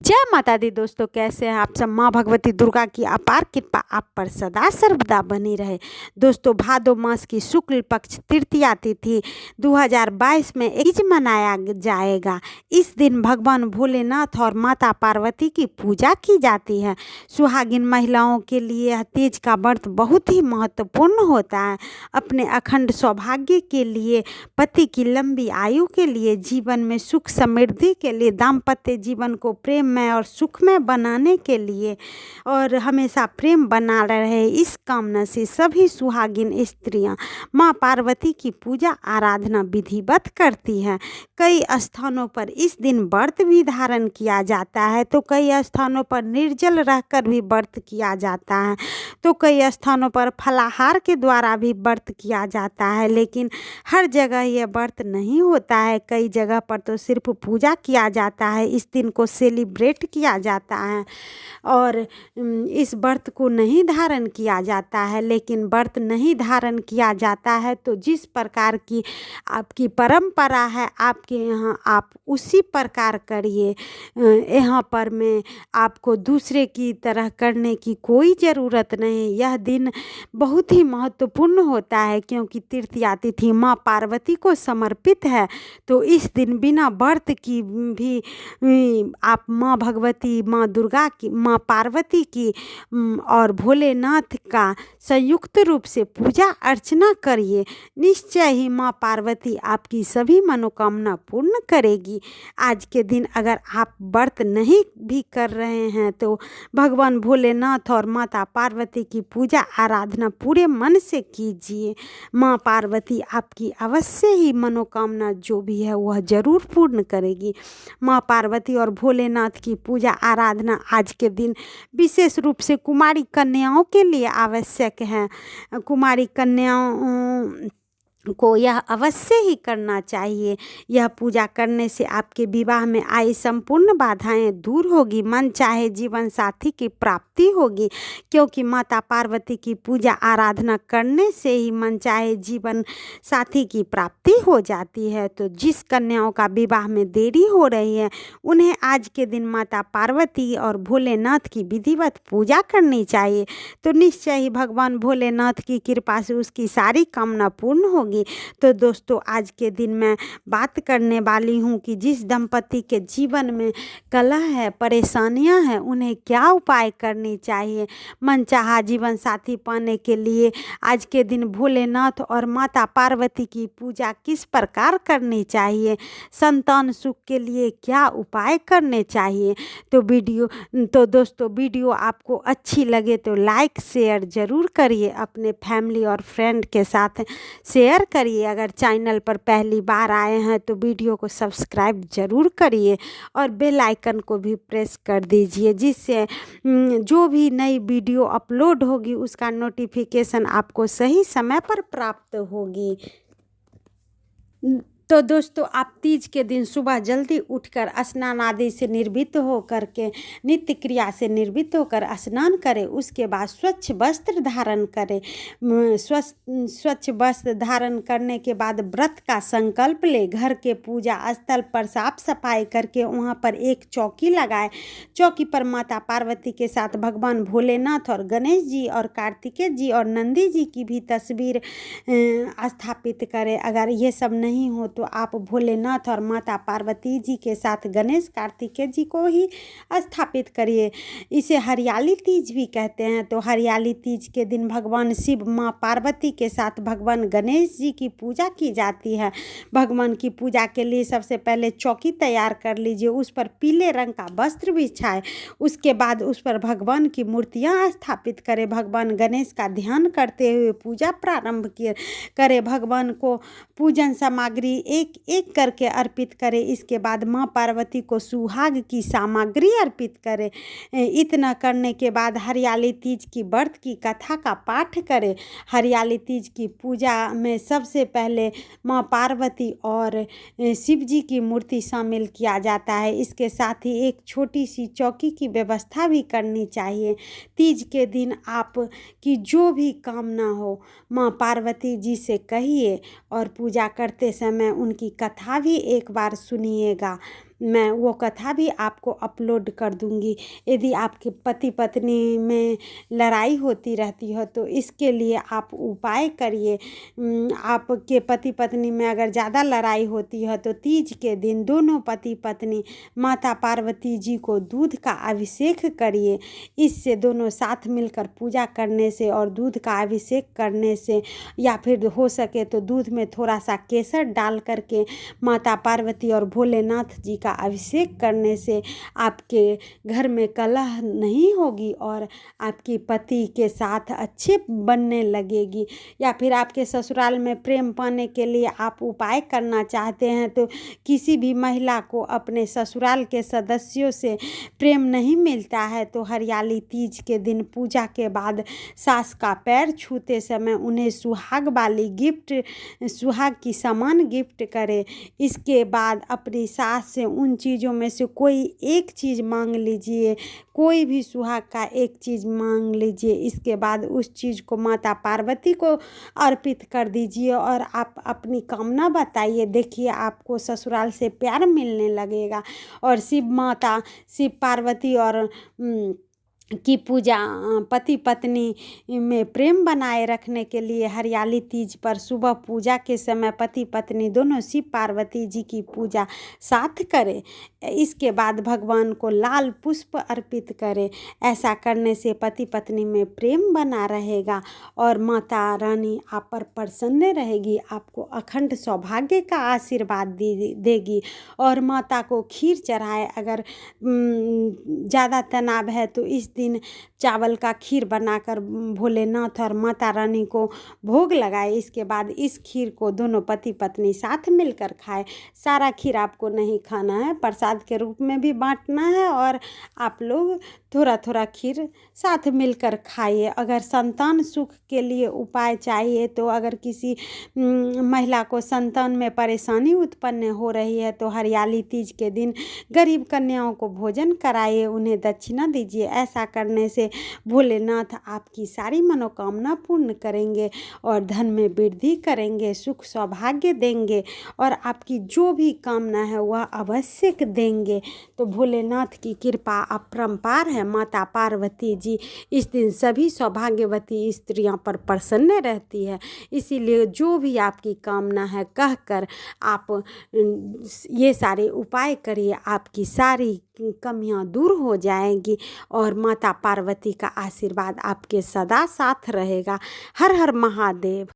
जय माता दी दोस्तों, कैसे हैं आप सब। माँ भगवती दुर्गा की अपार कृपा आप पर सदा सर्वदा बनी रहे। दोस्तों, भादो मास की शुक्ल पक्ष तृतीया तिथि 2022 में तीज मनाया जाएगा। इस दिन भगवान भोलेनाथ और माता पार्वती की पूजा की जाती है। सुहागिन महिलाओं के लिए यह तीज का व्रत बहुत ही महत्वपूर्ण होता है। अपने अखंड सौभाग्य के लिए, पति की लंबी आयु के लिए, जीवन में सुख समृद्धि के लिए, दाम्पत्य जीवन को प्रेममय और सुखमय बनाने के लिए और हमेशा प्रेम बना रहे, इस कामना से सभी सुहागिन स्त्रियां मां पार्वती की पूजा आराधना विधिवत करती हैं। कई स्थानों पर इस दिन व्रत भी धारण किया जाता है, तो कई स्थानों पर निर्जल रहकर भी व्रत किया जाता है, तो कई स्थानों पर फलाहार के द्वारा भी व्रत किया जाता है। लेकिन हर जगह यह व्रत नहीं होता है। कई जगह पर तो सिर्फ पूजा किया जाता है, इस दिन को सेलिब्रेट किया जाता है और इस व्रत को नहीं धारण किया जाता है। लेकिन व्रत नहीं धारण किया जाता है तो जिस प्रकार की आपकी परंपरा है आपके यहाँ, आप उसी प्रकार करिए। यहाँ पर मैं आपको दूसरे की तरह करने की कोई ज़रूरत नहीं। यह दिन बहुत ही महत्वपूर्ण होता है क्योंकि तृतीया तिथि माँ पार्वती को समर्पित है। तो इस दिन बिना व्रत की भी आप माँ भगवती, माँ दुर्गा की, माँ पार्वती की और भोलेनाथ का संयुक्त रूप से पूजा अर्चना करिए। निश्चय ही माँ पार्वती आपकी सभी मनोकामना पूर्ण करेगी। आज के दिन अगर आप व्रत नहीं भी कर रहे हैं तो भगवान भोलेनाथ और माता पार्वती की पूजा आराधना पूरे मन से कीजिए। माँ पार्वती आपकी अवश्य ही मनोकामना जो भी है वह जरूर पूर्ण करेगी। माँ पार्वती और भोलेनाथ की पूजा आराधना आज के दिन विशेष रूप से कुमारी कन्याओं के लिए आवश्यक है। कुमारी कन्याओं को यह अवश्य ही करना चाहिए। यह पूजा करने से आपके विवाह में आई संपूर्ण बाधाएं दूर होगी, मन चाहे जीवन साथी की प्राप्ति होगी, क्योंकि माता पार्वती की पूजा आराधना करने से ही मन चाहे जीवन साथी की प्राप्ति हो जाती है। तो जिस कन्याओं का विवाह में देरी हो रही है उन्हें आज के दिन माता पार्वती और भोलेनाथ की विधिवत पूजा करनी चाहिए। तो निश्चय ही भगवान भोलेनाथ की कृपा से उसकी सारी कामना पूर्ण होगी। तो दोस्तों, आज के दिन मैं बात करने वाली हूँ कि जिस दंपति के जीवन में कलह है, परेशानियाँ हैं, उन्हें क्या उपाय करनी चाहिए। मनचाहा जीवन साथी पाने के लिए आज के दिन भोलेनाथ और माता पार्वती की पूजा किस प्रकार करनी चाहिए, संतान सुख के लिए क्या उपाय करने चाहिए। तो दोस्तों, वीडियो आपको अच्छी लगे तो लाइक शेयर ज़रूर करिए, अपने फैमिली और फ्रेंड के साथ शेयर करिए। अगर चैनल पर पहली बार आए हैं तो वीडियो को सब्सक्राइब जरूर करिए और बेल आइकन को भी प्रेस कर दीजिए, जिससे जो भी नई वीडियो अपलोड होगी उसका नोटिफिकेशन आपको सही समय पर प्राप्त होगी। तो दोस्तों, आप तीज के दिन सुबह जल्दी उठकर स्नान आदि से निर्वृत्त होकर के नित्य क्रिया से निर्वृत्त होकर स्नान करें। उसके बाद स्वच्छ वस्त्र धारण करें। स्वच्छ वस्त्र धारण करने के बाद व्रत का संकल्प ले। घर के पूजा स्थल पर साफ सफाई करके वहाँ पर एक चौकी लगाए। चौकी पर माता पार्वती के साथ भगवान भोलेनाथ और गणेश जी और कार्तिकेय जी और नंदी जी की भी तस्वीर स्थापित करें। अगर ये सब नहीं हो तो आप भोलेनाथ और माता पार्वती जी के साथ गणेश कार्तिकेय जी को ही स्थापित करिए। इसे हरियाली तीज भी कहते हैं। तो हरियाली तीज के दिन भगवान शिव, माँ पार्वती के साथ भगवान गणेश जी की पूजा की जाती है। भगवान की पूजा के लिए सबसे पहले चौकी तैयार कर लीजिए, उस पर पीले रंग का वस्त्र बिछाए। उसके बाद उस पर भगवान की मूर्तियाँ स्थापित करें। भगवान गणेश का ध्यान करते हुए पूजा प्रारंभ करें। भगवान को पूजन सामग्री एक एक करके अर्पित करें। इसके बाद माँ पार्वती को सुहाग की सामग्री अर्पित करें। इतना करने के बाद हरियाली तीज की व्रत की कथा का पाठ करें। हरियाली तीज की पूजा में सबसे पहले माँ पार्वती और शिव जी की मूर्ति शामिल किया जाता है। इसके साथ ही एक छोटी सी चौकी की व्यवस्था भी करनी चाहिए। तीज के दिन आप की जो भी कामना हो माँ पार्वती जी से कहिए और पूजा करते समय उनकी कथा भी एक बार सुनिएगा। मैं वो कथा भी आपको अपलोड कर दूंगी। यदि आपके पति पत्नी में लड़ाई होती रहती हो तो इसके लिए आप उपाय करिए। आपके पति पत्नी में अगर ज़्यादा लड़ाई होती है तो तीज के दिन दोनों पति पत्नी माता पार्वती जी को दूध का अभिषेक करिए। इससे दोनों साथ मिलकर पूजा करने से और दूध का अभिषेक करने से, या फिर हो सके तो दूध में थोड़ा सा केसर डाल करके माता पार्वती और भोलेनाथ जी का अभिषेक करने से आपके घर में कलह नहीं होगी और आपकी पति के साथ अच्छे बनने लगेगी। या फिर आपके ससुराल में प्रेम पाने के लिए आप उपाय करना चाहते हैं तो किसी भी महिला को अपने ससुराल के सदस्यों से प्रेम नहीं मिलता है तो हरियाली तीज के दिन पूजा के बाद सास का पैर छूते समय उन्हें सुहाग वाली गिफ्ट, सुहाग की सामान गिफ्ट करें। इसके बाद अपनी सास से उन चीज़ों में से कोई एक चीज़ मांग लीजिए, कोई भी सुहाग का एक चीज़ मांग लीजिए। इसके बाद उस चीज़ को माता पार्वती को अर्पित कर दीजिए और आप अपनी कामना बताइए। देखिए आपको ससुराल से प्यार मिलने लगेगा। और शिव माता, शिव पार्वती और की पूजा पति पत्नी में प्रेम बनाए रखने के लिए हरियाली तीज पर सुबह पूजा के समय पति पत्नी दोनों शिव पार्वती जी की पूजा साथ करें। इसके बाद भगवान को लाल पुष्प अर्पित करें। ऐसा करने से पति पत्नी में प्रेम बना रहेगा और माता रानी आप पर प्रसन्न रहेगी, आपको अखंड सौभाग्य का आशीर्वाद देगी। और माता को खीर चढ़ाए। अगर ज़्यादा तनाव है तो इस दिन चावल का खीर बनाकर भोलेनाथ और माता रानी को भोग लगाए। इसके बाद इस खीर को दोनों पति पत्नी साथ मिलकर खाए। सारा खीर आपको नहीं खाना है, प्रसाद के रूप में भी बांटना है और आप लोग थोड़ा थोड़ा खीर साथ मिलकर खाइए। अगर संतान सुख के लिए उपाय चाहिए तो अगर किसी महिला को संतान में परेशानी उत्पन्न हो रही है तो हरियाली तीज के दिन गरीब कन्याओं को भोजन कराइए, उन्हें दक्षिणा दीजिए। ऐसा करने से भोलेनाथ आपकी सारी मनोकामना पूर्ण करेंगे और धन में वृद्धि करेंगे, सुख सौभाग्य देंगे और आपकी जो भी कामना है वह अवश्य देंगे। तो भोलेनाथ की कृपा अपरंपार है। माता पार्वती जी इस दिन सभी सौभाग्यवती स्त्रियों पर प्रसन्न रहती है। इसीलिए जो भी आपकी कामना है कहकर आप ये सारे उपाय करिए, आपकी सारी कमियां दूर हो जाएंगी और माता पार्वती का आशीर्वाद आपके सदा साथ रहेगा। हर हर महादेव।